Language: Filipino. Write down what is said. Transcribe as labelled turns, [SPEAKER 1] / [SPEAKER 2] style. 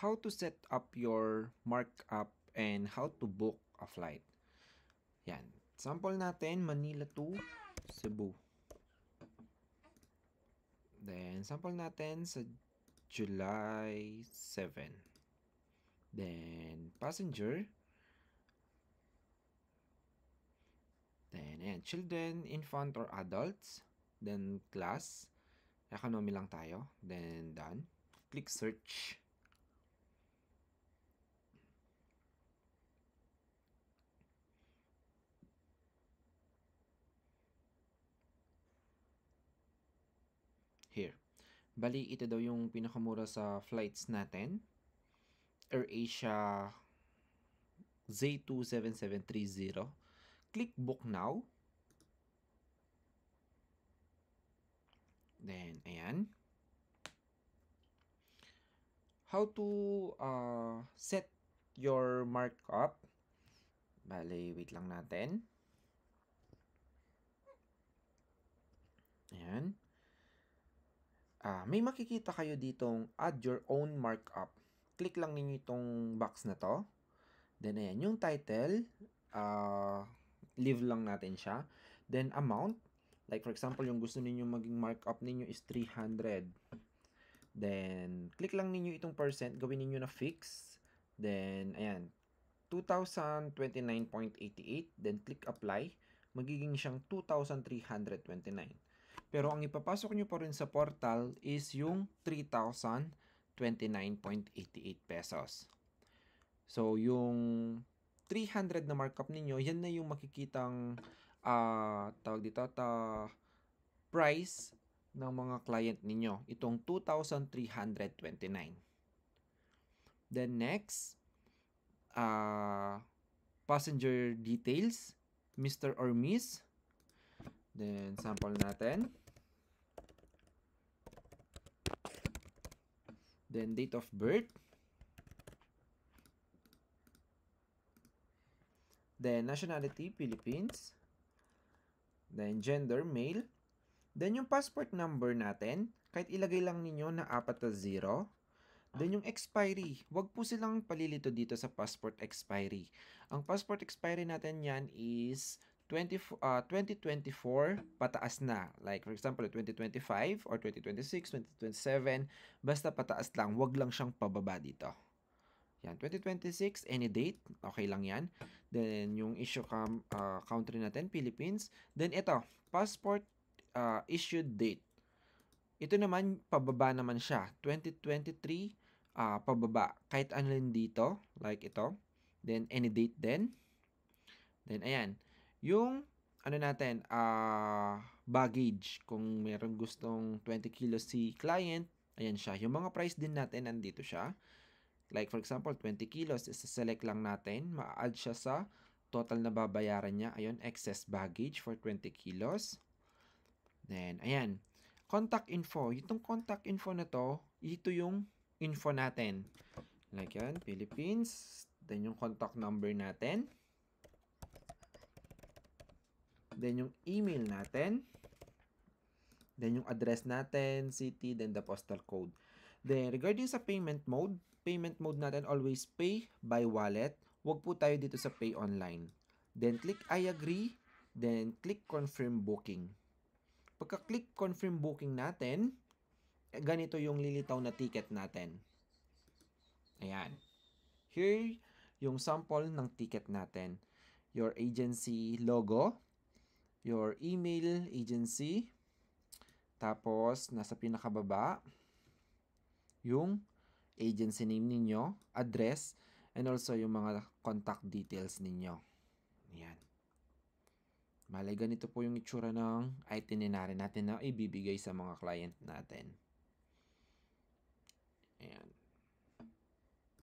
[SPEAKER 1] how to set up your markup and how to book a flight. Yan. Sample natin, Manila to Cebu. Then, sample natin sa July 7. Then, passenger. Then, ayan, children, infant, or adults. Then, class. Economy lang tayo. Then, done. Click search. Here. Bali, ito daw yung pinakamura sa flights natin. AirAsia Z27730. Click book now. Then, ayan. How to set your markup. Bali, wait lang natin. Ayan. May makikita kayo ditong add your own markup. Click lang ninyo itong box na to. Then, ayan, yung title, leave lang natin siya. Then, amount, like for example, yung gusto ninyo maging markup ninyo is 300. Then, click lang ninyo itong percent, gawin ninyo na fix. Then, ayan, 2,029.88. Then, click apply. Magiging siyang 2,329. Pero ang ipapasok nyo pa rin sa portal is yung 3,029.88 pesos. So, yung 300 na markup ninyo, yan na yung makikitang tawag dito, price ng mga client ninyo. Itong 2,329. Then next, passenger details, Mr. or Miss. Then, sample natin. Then, date of birth. Then, nationality, Philippines. Then, gender, male. Then, yung passport number natin, kahit ilagay lang ninyo na 4 na 0. Then, yung expiry, wag po silang palilito dito sa passport expiry. Ang passport expiry natin yan is 2024 pataas na. Like, for example, 2025 or 2026, 2027, basta pataas lang. Wag lang siyang pababa dito. Yan, 2026, any date, okay lang yan. Then, yung issue country natin, Philippines. Then, ito, passport issued date. Ito naman, pababa naman siya. 2023, pababa. Kahit ano rin dito, like ito. Then, any date din. Then, ayan. Yung, ano natin, baggage. Kung meron gustong 20 kilos si client, ayan siya. Yung mga price din natin, nandito siya. Like, for example, 20 kilos, isa-select lang natin. Ma-add siya sa total na babayaran niya. Ayun, excess baggage for 20 kilos. Then, ayan. Contact info. Itong contact info na to, ito yung info natin. Like yan, Philippines. Then, yung contact number natin. Then, yung email natin. Then, yung address natin, city, then the postal code. Then, regarding sa payment mode natin always pay by wallet. Huwag po tayo dito sa pay online. Then, click I agree. Then, click confirm booking. Pagka-click confirm booking natin, ganito yung lilitaw na ticket natin. Ayan. Here, yung sample ng ticket natin. Your agency logo, your email agency, tapos nasa pinakababa, yung agency name ninyo, address, and also yung mga contact details ninyo. Ayan. Malay ganito po yung itsura ng itinerary natin na ibibigay sa mga client natin. Ayan.